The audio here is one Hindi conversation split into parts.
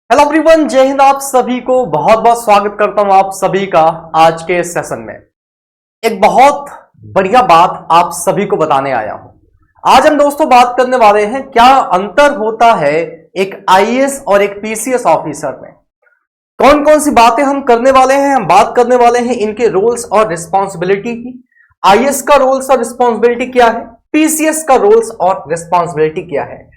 हेलो एवरीवन, जय हिंद। आप सभी को बहुत बहुत स्वागत करता हूं आप सभी का आज के सेशन में। एक बहुत बढ़िया बात आप सभी को बताने आया हूं। आज हम दोस्तों बात करने वाले हैं क्या अंतर होता है एक आईएएस और एक पीसीएस ऑफिसर में। कौन कौन सी बातें हम करने वाले हैं। हम बात करने वाले हैं इनके रोल्स और रिस्पॉन्सिबिलिटी की। आईएएस का रोल्स और रिस्पॉन्सिबिलिटी क्या है, पीसीएस का रोल्स और रिस्पॉन्सिबिलिटी क्या है,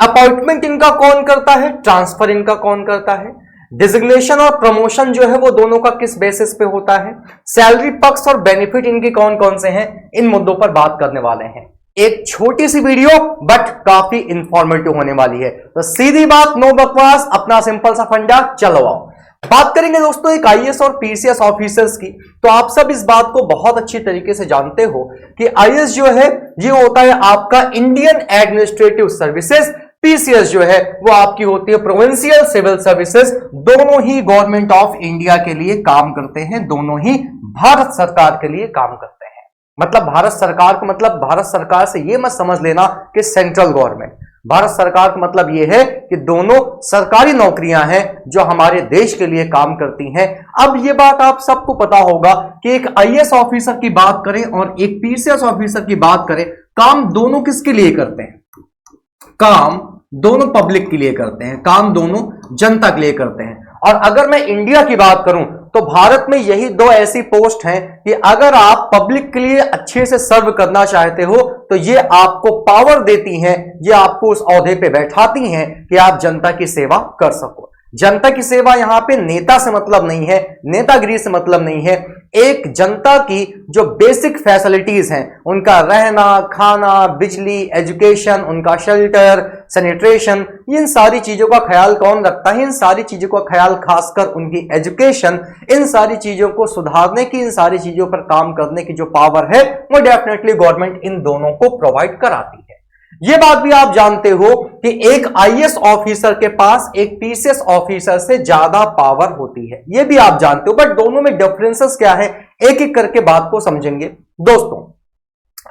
अपॉइंटमेंट इनका कौन करता है, ट्रांसफर इनका कौन करता है, डिजिग्नेशन और प्रमोशन जो है वो दोनों का किस बेसिस पे होता है, सैलरी पक्ष और बेनिफिट इनके कौन कौन से हैं, इन मुद्दों पर बात करने वाले हैं। एक छोटी सी वीडियो बट काफी इंफॉर्मेटिव होने वाली है। तो सीधी बात, नो बकवास, अपना सिंपल सा फंडा, चलो आओ बात करेंगे दोस्तों एक आईएएस और पीसीएस ऑफिसर्स की। तो आप सब इस बात को बहुत अच्छी तरीके से जानते हो कि आईएएस जो है ये होता है आपका इंडियन एडमिनिस्ट्रेटिव सर्विसेज, पीसीएस जो है वो आपकी होती है प्रोविंशियल सिविल सर्विसेज। दोनों ही गवर्नमेंट ऑफ इंडिया के लिए काम करते हैं, दोनों ही भारत सरकार के लिए काम करते हैं। मतलब भारत सरकार को, मतलब भारत सरकार से ये मत समझ लेना कि सेंट्रल गवर्नमेंट। भारत सरकार का मतलब यह है कि दोनों सरकारी नौकरियां हैं जो हमारे देश के लिए काम करती हैं। अब यह बात आप सबको पता होगा कि एक आईएएस ऑफिसर की बात करें और एक पीसीएस ऑफिसर की बात करें, काम दोनों किसके लिए करते हैं? काम दोनों पब्लिक के लिए करते हैं, काम दोनों जनता के लिए करते हैं। और अगर मैं इंडिया की बात करूं तो भारत में यही दो ऐसी पोस्ट हैं कि अगर आप पब्लिक के लिए अच्छे से सर्व करना चाहते हो तो ये आपको पावर देती हैं, ये आपको उस ओहदे पे बैठाती हैं कि आप जनता की सेवा कर सको। जनता की सेवा यहां पे नेता से मतलब नहीं है, नेतागिरी से मतलब नहीं है। एक जनता की जो बेसिक फैसिलिटीज हैं, उनका रहना, खाना, बिजली, एजुकेशन, उनका शेल्टर, सैनिटेशन, इन सारी चीजों का ख्याल कौन रखता है? इन सारी चीजों का ख्याल खासकर उनकी एजुकेशन, इन सारी चीजों को सुधारने की, इन सारी चीजों पर काम करने की जो पावर है वो डेफिनेटली गवर्नमेंट इन दोनों को प्रोवाइड कराती है। यह बात भी आप जानते हो कि एक आईएएस ऑफिसर के पास एक पीसीएस ऑफिसर से ज्यादा पावर होती है, यह भी आप जानते हो। बट दोनों में डिफरेंसेस क्या है, एक एक करके बात को समझेंगे दोस्तों।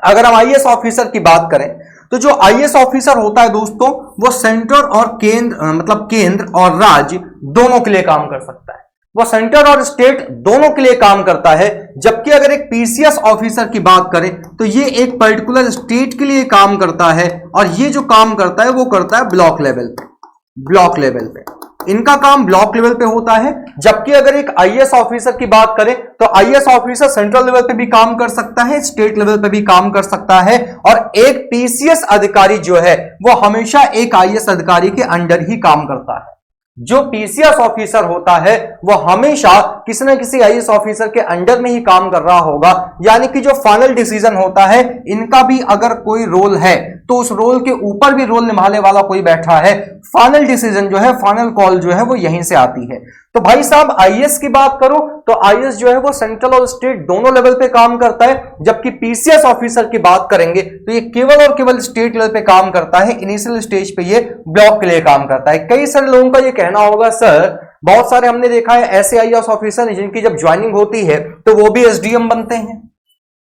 अगर हम आईएएस ऑफिसर की बात करें तो जो आईएएस ऑफिसर होता है दोस्तों वो सेंटर और केंद्र, मतलब केंद्र और राज्य दोनों के लिए काम कर सकता है। वो सेंटर और स्टेट दोनों के लिए काम करता है। जबकि अगर एक पीसीएस ऑफिसर की बात करें तो ये एक पर्टिकुलर स्टेट के लिए काम करता है और ये जो काम करता है वो करता है ब्लॉक लेवल पे। ब्लॉक लेवल पे इनका काम ब्लॉक लेवल पे होता है। जबकि अगर एक आईएएस ऑफिसर की बात करें तो आईएएस ऑफिसर सेंट्रल लेवल पे भी काम कर सकता है, स्टेट लेवल पे भी काम कर सकता है। और एक पीसीएस अधिकारी जो है वो हमेशा एक आईएएस अधिकारी के अंडर ही काम करता है। जो पीसीएस ऑफिसर होता है वो हमेशा किसी न किसी आईएएस ऑफिसर के अंडर में ही काम कर रहा होगा। यानी कि जो फाइनल डिसीजन होता है, इनका भी अगर कोई रोल है तो उस रोल के ऊपर भी रोल निभाने वाला कोई बैठा है। फाइनल डिसीजन जो है, फाइनल कॉल जो है वो यहीं से आती है। तो भाई साहब आईएएस की बात करो तो आईएएस जो है वो सेंट्रल और स्टेट दोनों लेवल पे काम करता है। जबकि पीसीएस ऑफिसर की बात करेंगे तो ये केवल और केवल स्टेट लेवल पे काम करता है। इनिशियल स्टेज पे ये ब्लॉक के लिए काम करता है। कई सारे लोगों का ये कहना होगा सर, बहुत सारे हमने देखा है ऐसे आईएएस ऑफिसर जिनकी जब ज्वाइनिंग होती है तो वो भी एसडीएम बनते हैं,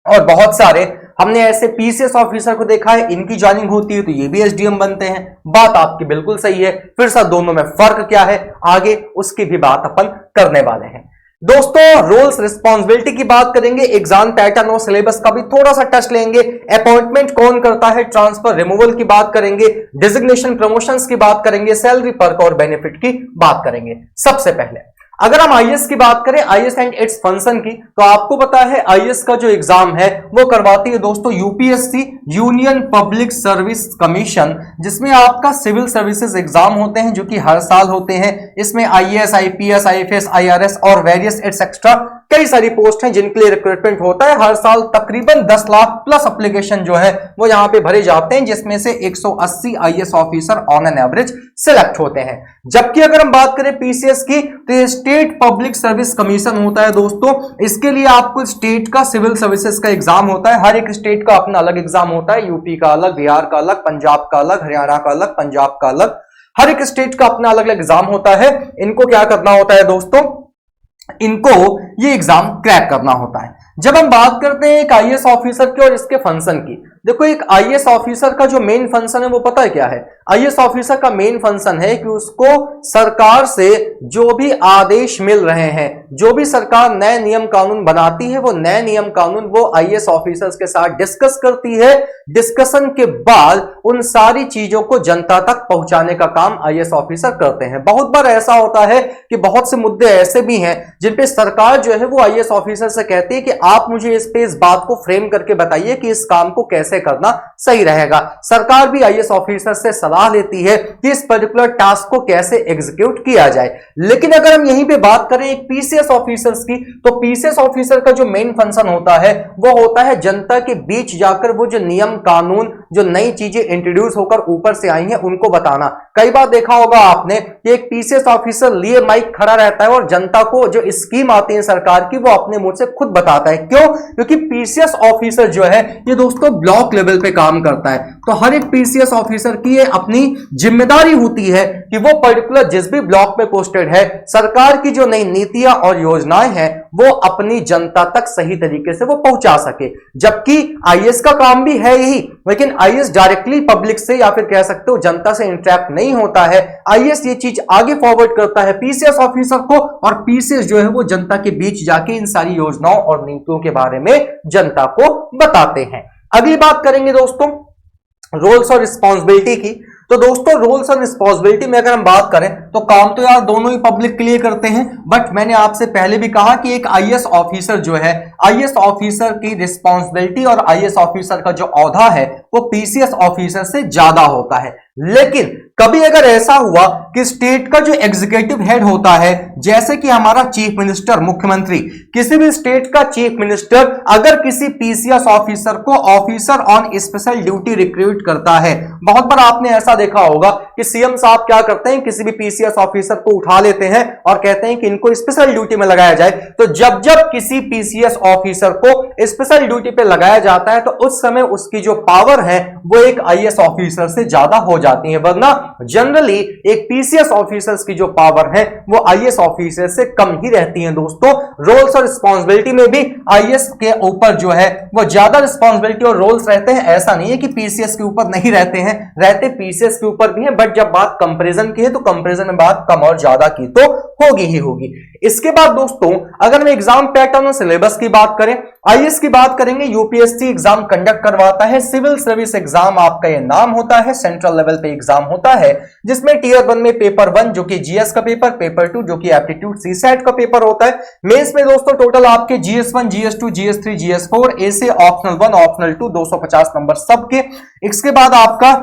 और बहुत सारे हमने ऐसे पीसीएस ऑफिसर को देखा है इनकी ज्वाइनिंग होती है तो ये भी एसडीएम बनते हैं। बात आपकी बिल्कुल सही है। फिर सर दोनों में फर्क क्या है, आगे उसकी भी बात अपन करने वाले हैं दोस्तों। रोल्स रिस्पॉन्सिबिलिटी की बात करेंगे, एग्जाम पैटर्न और सिलेबस का भी थोड़ा सा टच लेंगे। अपॉइंटमेंट कौन करता है, ट्रांसफर रिमूवल की बात करेंगे, डिजिग्नेशन प्रमोशंस की बात करेंगे, सैलरी पर्क और बेनिफिट की बात करेंगे। सबसे पहले अगर हम आईएएस की बात करें, आईएएस एंड इट्स फंक्शन की, तो आपको पता है आईएएस का जो एग्जाम है वो करवाती है दोस्तों UPSC, union public service commission, जिसमें आपका सिविल सर्विसेज एग्जाम होते हैं जो कि हर साल होते हैं। इसमें आईएएस, आईपीएस, आईएफएस, आईआरएस और वेरियस एटसेट्रा कई सारी पोस्ट हैं जिनके लिए रिक्रूटमेंट होता है। हर साल तकरीबन 10 लाख प्लस एप्लीकेशन जो है वो यहां पे भरे जाते हैं, जिसमें से 180 IAS officer on an average select होते हैं। जबकि अगर हम बात करें पीसीएस की तो स्टेट पब्लिक सर्विस कमीशन होता है दोस्तों। इसके लिए आपको स्टेट का सिविल सर्विसेज का एग्जाम होता है। हर एक स्टेट का अपना अलग एग्जाम होता है। यूपी का अलग, बिहार का अलग, पंजाब का अलग, हरियाणा का अलग, पंजाब का अलग, हर एक स्टेट का अपना अलग अलग एग्जाम होता है। इनको क्या करना होता है दोस्तों, इनको ये एग्जाम क्रैक करना होता है। जब हम बात करते हैं एक आईएएस ऑफिसर की और इसके फंक्शन की, देखो एक आईएएस ऑफिसर का जो मेन फंक्शन है वो पता है क्या है? आईएएस ऑफिसर का मेन फंक्शन है कि उसको सरकार से जो भी आदेश मिल रहे हैं, जो भी सरकार नए नियम कानून बनाती है, वो नए नियम कानून वो आईएएस ऑफिसर्स के साथ डिस्कस करती है। डिस्कशन के बाद उन सारी चीजों को जनता तक पहुंचाने का काम आईएएस ऑफिसर करते हैं। बहुत बार ऐसा होता है कि बहुत से मुद्दे ऐसे भी हैं जिन पे सरकार जो है वो आईएएस ऑफिसर से कहती है कि आप मुझे इस बात को फ्रेम करके बताइए कि इस काम को कैसे करना सही रहेगा। सरकार भी आईएएस ऑफिसर से सलाह लेती है कि इस पर्टिकुलर टास्क को कैसे एग्जीक्यूट किया जाए। लेकिन अगर हम यहीं पे बात करें एक पीसीएस ऑफिसर्स की, तो पीसीएस ऑफिसर का जो मेन फंक्शन होता है वो होता है जनता के बीच जाकर वो जो नियम कानून, जो नई चीजें इंट्रोड्यूस होकर ऊपर से आई हैं उनको बताना। कई बार देखा होगा आपने कि एक पीसीएस ऑफिसर लिए माइक खड़ा रहता है और जनता को जो स्कीम आती है सरकार की वो अपने मुंह से खुद बताता है। क्यों? क्योंकि पीसीएस ऑफिसर जो है ये दोस्तों ब्लॉक लेवल पे काम करता है। तो हर एक पीसीएस ऑफिसर की ये अपनी जिम्मेदारी होती है कि वो पर्टिकुलर जिस भी ब्लॉक में पोस्टेड है, सरकार की जो नई नीतियां और योजनाएं हैं वो अपनी जनता तक सही तरीके से वो पहुंचा सके। जबकि आईएएस का काम भी है यही, लेकिन आईएएस डायरेक्टली पब्लिक से या फिर कह सकते हो जनता से इंटरेक्ट नहीं होता है। आईएएस ये चीज आगे फॉरवर्ड करता है पीसीएस ऑफिसर को, और पीसीएस जो है वो जनता के बीच जाके इन सारी योजनाओं और नीतियों के बारे में जनता को बताते हैं। अगली बात करेंगे दोस्तों रोल्स और रिस्पॉन्सिबिलिटी की। तो दोस्तों रोल्स और रिस्पॉन्सिबिलिटी में अगर हम बात करें तो काम तो यार दोनों ही पब्लिक के लिए करते हैं, बट मैंने आपसे पहले भी कहा कि एक आईएएस ऑफिसर जो है, आईएएस ऑफिसर की रिस्पॉन्सिबिलिटी और आईएएस ऑफिसर का जो औहदा है वो पीसीएस ऑफिसर से ज्यादा होता है। लेकिन कभी अगर ऐसा हुआ कि स्टेट का जो एग्जीक्यूटिव हेड होता है, जैसे कि हमारा चीफ मिनिस्टर, मुख्यमंत्री, किसी भी स्टेट का चीफ मिनिस्टर अगर किसी पीसीएस ऑफिसर को officer on special duty recruit करता है, बहुत बार आपने ऐसा देखा होगा कि सीएम साहब क्या करते हैं, किसी भी पीसीएस ऑफिसर को उठा लेते हैं और कहते हैं कि इनको स्पेशल ड्यूटी में लगाया जाए। तो जब जब किसी पीसीएस ऑफिसर को स्पेशल ड्यूटी पे लगाया जाता है तो उस समय उसकी जो पावर है वो एक आईएएस ऑफिसर से ज्यादा हो जाती है, वरना जनरली एक पीसीएस ऑफिसर्स की जो पावर है वो आईएएस ऑफिसर से कम ही रहती है। दोस्तों रोल्स और रिस्पॉन्सिबिलिटी में भी आईएएस के ऊपर जो है वो ज्यादा रिस्पॉन्सिबिलिटी और रोल्स रहते हैं। ऐसा नहीं है कि पीसीएस के ऊपर नहीं रहते हैं, रहते पीसीएस के ऊपर भी है, बट जब बात कंपैरिजन की है तो कंपैरिजन में बात कम और ज्यादा की तो होगी ही होगी। इसके बाद दोस्तों अगर हम एग्जाम पैटर्न और सिलेबस की बात करें, आईएएस की बात करेंगे, यूपीएससी एग्जाम कंडक्ट करवाता है। सिविल सर्विस एग्जाम आपका ये नाम होता है, सेंट्रल लेवल पे एग्जाम होता है, जिसमें टियर 1 में पेपर 1 जो कि जीएस का पेपर 2 जो कि एप्टीट्यूड सीसैट का पेपर होता है। मेंस में दोस्तों टोटल आपके जीएस1, जीएस2, जीएस3, जीएस4, ए से ऑप्शनल 1, ऑप्शनल 2 250 नंबर सबके। इसके बाद आपका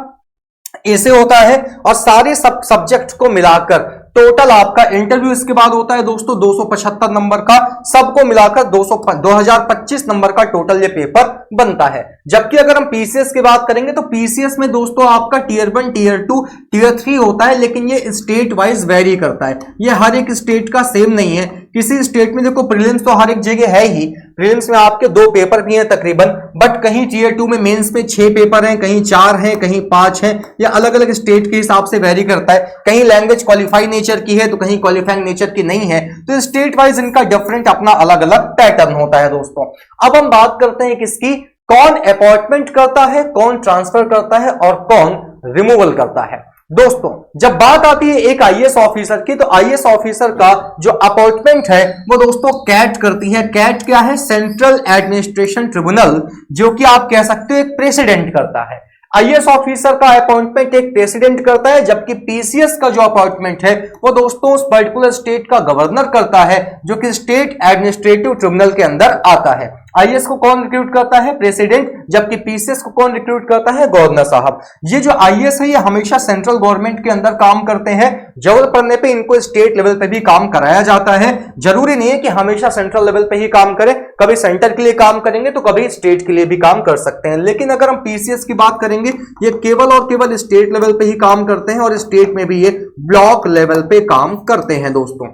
ऐसे होता है और सारे सब्जेक्ट को मिलाकर टोटल आपका इंटरव्यू इसके बाद होता है दोस्तों 275 नंबर का, सबको मिलाकर 2025 नंबर का टोटल ये पेपर बनता है। जबकि अगर हम पीसीएस की बात करेंगे तो पीसीएस में दोस्तों आपका टियर 1, टियर 2, टियर 3 होता है, लेकिन ये स्टेट वाइज वेरी करता है, ये हर एक स्टेट का सेम नहीं है। किसी स्टेट में देखो प्रीलिम्स तो हर एक जगह है ही, प्रीलिम्स में आपके 2 पेपर भी हैं तकरीबन, बट कहीं टियर 2 में मेंस में 6 पेपर हैं, कहीं 4 हैं, कहीं 5 हैं, या अलग अलग स्टेट के हिसाब से वेरी करता है। कहीं लैंग्वेज क्वालिफाई नेचर की है तो कहीं क्वालिफाइंग नेचर की नहीं है, तो स्टेट वाइज इनका डिफरेंट अपना अलग अलग पैटर्न होता है दोस्तों। अब हम बात करते हैं किसकी, कौन अपॉइंटमेंट करता है, कौन ट्रांसफर करता है और कौन रिमूवल करता है। दोस्तों जब बात आती है एक आईएएस ऑफिसर की, तो आईएएस ऑफिसर का जो अपॉइंटमेंट है वो दोस्तों कैट करती है। कैट क्या है? सेंट्रल एडमिनिस्ट्रेशन ट्रिब्यूनल, जो कि आप कह सकते हो एक प्रेसिडेंट करता है। आईएएस ऑफिसर का अपॉइंटमेंट एक प्रेसिडेंट करता है, जबकि पीसीएस का जो अपॉइंटमेंट है वो दोस्तों उस पर्टिकुलर स्टेट का गवर्नर करता है, जो कि स्टेट एडमिनिस्ट्रेटिव ट्रिब्यूनल के अंदर आता है। आईएएस को कौन रिक्रूट करता है? प्रेसिडेंट, जबकि पीसीएस को कौन रिक्रूट करता है? गवर्नर साहब। ये जो आईएएस है ये हमेशा सेंट्रल गवर्नमेंट के अंदर काम करते हैं, जरूरत पड़ने पे इनको स्टेट लेवल पे भी काम कराया जाता है। जरूरी नहीं है कि हमेशा सेंट्रल लेवल पे ही काम करें, कभी सेंटर के लिए काम करेंगे तो कभी स्टेट के लिए भी काम कर सकते हैं। लेकिन अगर हम पीसीएस की बात करेंगे, ये केवल और केवल स्टेट लेवल पे ही काम करते हैं और स्टेट में भी ये ब्लॉक लेवल पे काम करते हैं दोस्तों।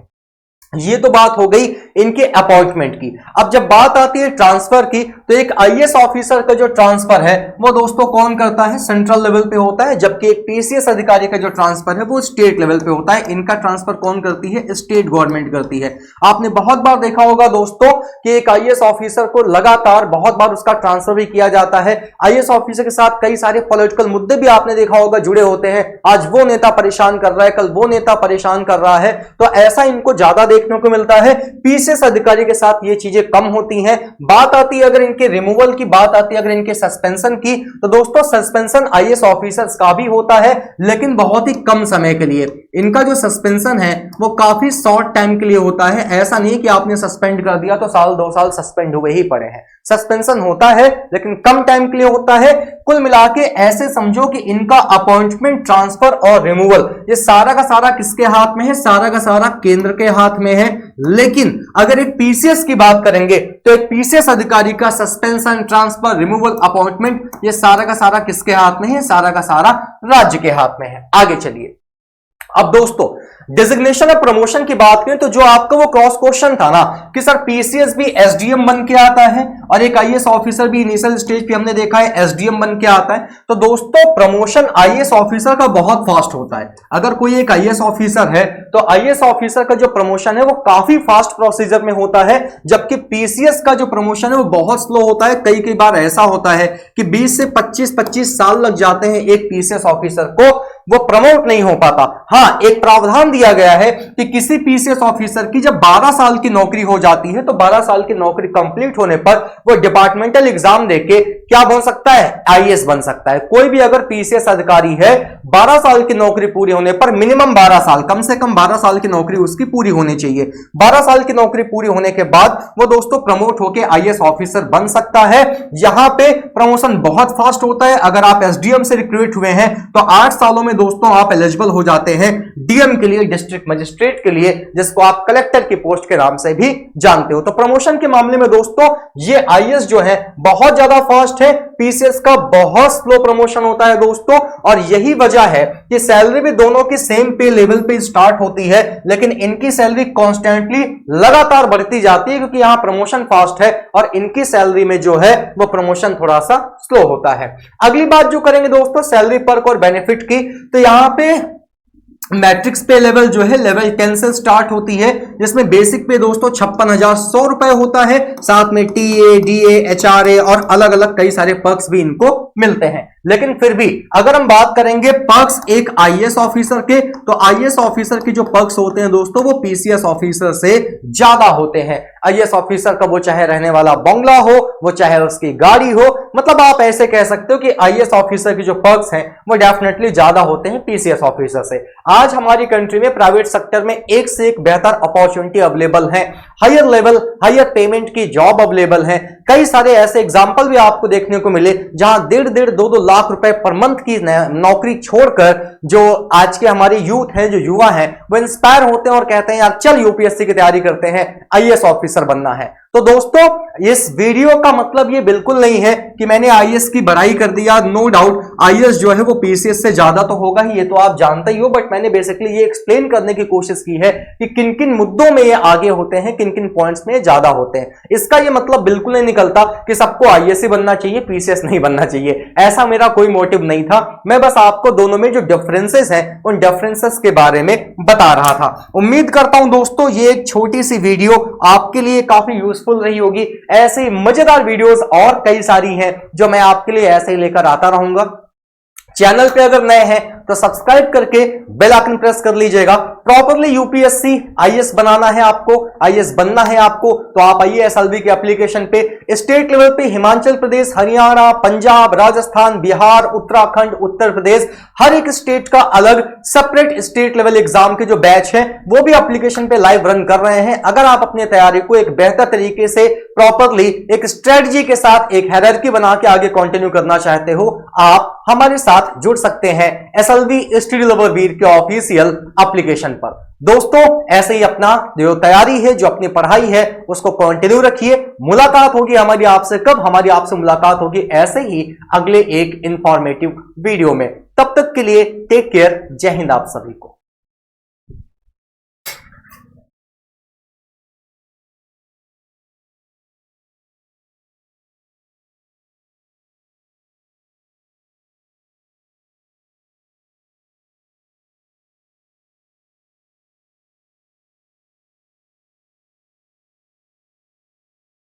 ये तो बात हो गई इनके अपॉइंटमेंट की। अब जब बात आती है ट्रांसफर की, तो एक आईएएस ऑफिसर का जो ट्रांसफर है वो दोस्तों कौन करता है, सेंट्रल लेवल पे होता है, जबकि एक पीसीएस अधिकारी का जो ट्रांसफर है वो स्टेट लेवल पे होता है। इनका ट्रांसफर कौन करती है, स्टेट गवर्नमेंट करती है। आपने बहुत बार देखा होगा दोस्तों कि एक आईएएस ऑफिसर को लगातार बहुत बार उसका ट्रांसफर भी किया जाता है। आईएएस ऑफिसर के साथ कई सारे पॉलिटिकल मुद्दे भी आपने देखा होगा जुड़े होते हैं। आज वो नेता परेशान कर रहा है, कल वो नेता परेशान कर रहा है, तो ऐसा इनको ज्यादा देखने को मिलता है। पीसीएस अधिकारी के साथ ये चीजें कम होती हैं। बात आती है अगर इनके रिमूवल की, बात आती है अगर इनके सस्पेंशन की, तो दोस्तों सस्पेंशन आईएएस ऑफिसर्स का भी होता है, लेकिन बहुत ही कम समय के लिए। इनका जो सस्पेंशन है वो काफी शॉर्ट टाइम के लिए होता है। ऐसा नहीं कि आपने सस्पेंड कर दिया तो साल 2 साल सस्पेंड हुए ही पड़े हैं। सस्पेंशन होता है लेकिन कम टाइम के लिए होता है। कुल मिला के ऐसे समझो कि इनका अपॉइंटमेंट, ट्रांसफर और रिमूवल ये सारा का सारा किसके हाथ में है, सारा का सारा केंद्र के हाथ में है। लेकिन अगर एक पीसीएस की बात करेंगे तो एक पीसीएस अधिकारी का सस्पेंशन, ट्रांसफर, रिमूवल, अपॉइंटमेंट ये सारा का सारा किसके हाथ में है, सारा का सारा राज्य के हाथ में है। आगे चलिए। अब दोस्तों डिजिग्नेशन और प्रमोशन की बात करें तो जो आपका वो क्रॉस क्वेश्चन था ना कि सर पीसीएस भी एसडीएम बन के आता है और एक आईएएस ऑफिसर भी इनिशियल स्टेज पे हमने देखा है एसडीएम बन के आता है, तो दोस्तों प्रमोशन आईएएस ऑफिसर का बहुत फास्ट होता है। अगर कोई एक आईएएस ऑफिसर है तो आईएएस ऑफिसर का जो प्रमोशन है वो काफी फास्ट प्रोसीजर में होता है, जबकि पीसीएस का जो प्रमोशन है वो बहुत स्लो होता है। कई बार ऐसा होता है कि 20 से 25 साल लग जाते हैं एक पीसीएस ऑफिसर को, वो प्रमोट नहीं हो पाता। हाँ, एक प्रावधान दिया गया है कि किसी पीसीएस ऑफिसर की जब 12 साल की नौकरी हो जाती है तो 12 साल की नौकरी कंप्लीट होने पर वो डिपार्टमेंटल एग्जाम देके क्या बन सकता है, आईएएस बन सकता है। कोई भी अगर पीसीएस अधिकारी है 12 साल की नौकरी पूरी होने पर, मिनिमम 12 साल, कम से कम 12 साल की नौकरी उसकी पूरी होनी चाहिए। 12 साल की नौकरी पूरी होने के बाद वो दोस्तों प्रमोट होकर आईएएस ऑफिसर बन सकता है। यहां पे प्रमोशन बहुत फास्ट होता है। अगर आप एसडीएम से रिक्रूट हुए हैं तो 8 सालों में दोस्तों आप एलिजिबल हो जाते हैं डीएम के लिए, डिस्ट्रिक्ट मजिस्ट्रेट के लिए, जिसको आप कलेक्टर की पोस्ट के नाम से भी जानते हो। तो प्रमोशन के मामले में दोस्तों ये आईएएस जो है बहुत ज्यादा फास्ट है, पीसीएस का बहुत स्लो प्रमोशन होता है दोस्तों। और यही वजह है कि सैलरी भी दोनों की सेम पे लेवल पे स्टार्ट होती है, लेकिन इनकी सैलरी कॉन्स्टेंटली लगातार बढ़ती जाती है क्योंकि यहां प्रमोशन फास्ट है और इनकी सैलरी में जो है वो प्रमोशन थोड़ा सा स्लो होता है। अगली बात जो करेंगे दोस्तों सैलरी पर्क और बेनिफिट की, तो यहां पे मैट्रिक्स पे लेवल जो है लेवल 10 से स्टार्ट होती है, जिसमें बेसिक पे दोस्तों 56,100 रुपए होता है। साथ में टीए, डीए, एचआरए और अलग अलग कई सारे पर्क्स भी इनको मिलते हैं। लेकिन फिर भी अगर हम बात करेंगे पर्क्स एक आईएएस ऑफिसर के, तो आईएएस ऑफिसर के जो पर्क्स होते हैं दोस्तों वो पीसीएस ऑफिसर से ज्यादा होते हैं। आईएएस ऑफिसर का वो चाहे रहने वाला बंगला हो, वो चाहे उसकी गाड़ी हो, मतलब आप ऐसे कह सकते हो कि आईएएस ऑफिसर की जो पर्क्स हैं वो डेफिनेटली ज्यादा होते हैं पीसीएस ऑफिसर से। आज हमारी कंट्री में प्राइवेट सेक्टर में एक से एक बेहतर अपॉर्चुनिटी अवेलेबल है, हायर लेवल, हायर पेमेंट की जॉब अवेलेबल है। कई सारे ऐसे एग्जांपल भी आपको देखने को मिले जहां 1.5 2 लाख रुपए पर मंथ की नौकरी छोड़कर जो आज के हमारे यूथ हैं, जो युवा हैं, वो इंस्पायर होते हैं और कहते हैं यार चल यूपीएससी की तैयारी करते हैं, आईएएस ऑफिसर बनना है। तो दोस्तों इस वीडियो का मतलब ये बिल्कुल नहीं है कि मैंने आईएएस की बड़ाई कर दी। नो डाउट आईएएस जो है वो पीसीएस से ज्यादा तो होगा ही, ये तो आप जानते ही हो, बट मैंने बेसिकली ये एक्सप्लेन करने की कोशिश की है कि किन किन मुद्दों में ये आगे होते हैं, किन किन पॉइंट्स में ज्यादा होते हैं। इसका ये मतलब बिल्कुल नहीं निकलता कि सबको आईएएस ही बनना चाहिए, पीसीएस नहीं बनना चाहिए, ऐसा मेरा कोई मोटिव नहीं था। मैं बस आपको दोनों में जो डिफरेंसेस हैं उन डिफरेंसेस के बारे में बता रहा था। उम्मीद करता हूं दोस्तों ये एक छोटी सी वीडियो आपके लिए काफी यूजफुल रही होगी। ऐसे मजेदार वीडियोस और कई सारी हैं जो मैं आपके लिए ऐसे ही लेकर आता रहूंगा। चैनल पे अगर नए हैं तो सब्सक्राइब करके बेल आइकन प्रेस कर लीजिएगा। प्रॉपरली यूपीएससी आईएएस बनाना है आपको, आईएएस बनना है आपको, तो आप आइए एसएलवी के एप्लीकेशन पे स्टेट लेवल पे हिमाचल प्रदेश, हरियाणा, पंजाब, राजस्थान, बिहार, उत्तराखंड, उत्तर प्रदेश, हर एक स्टेट का अलग सेपरेट स्टेट लेवल एग्जाम के जो बैच है वो भी एप्लीकेशन पे लाइव रन कर रहे हैं। अगर आप अपनी तैयारी को एक बेहतर तरीके से प्रॉपरली एक स्ट्रेटजी के साथ एक हायरार्की बना के आगे कंटिन्यू करना चाहते हो, आप हमारे साथ जुड़ सकते हैं एसएलवी स्टडी लवर वीर के ऑफिशियल एप्लीकेशन पर। दोस्तों ऐसे ही अपना जो तैयारी है, जो अपनी पढ़ाई है, उसको कंटिन्यू रखिए। मुलाकात होगी हमारी आपसे, कब हमारी आपसे मुलाकात होगी, ऐसे ही अगले एक इंफॉर्मेटिव वीडियो में। तब तक के लिए टेक केयर, जय हिंद आप सभी को।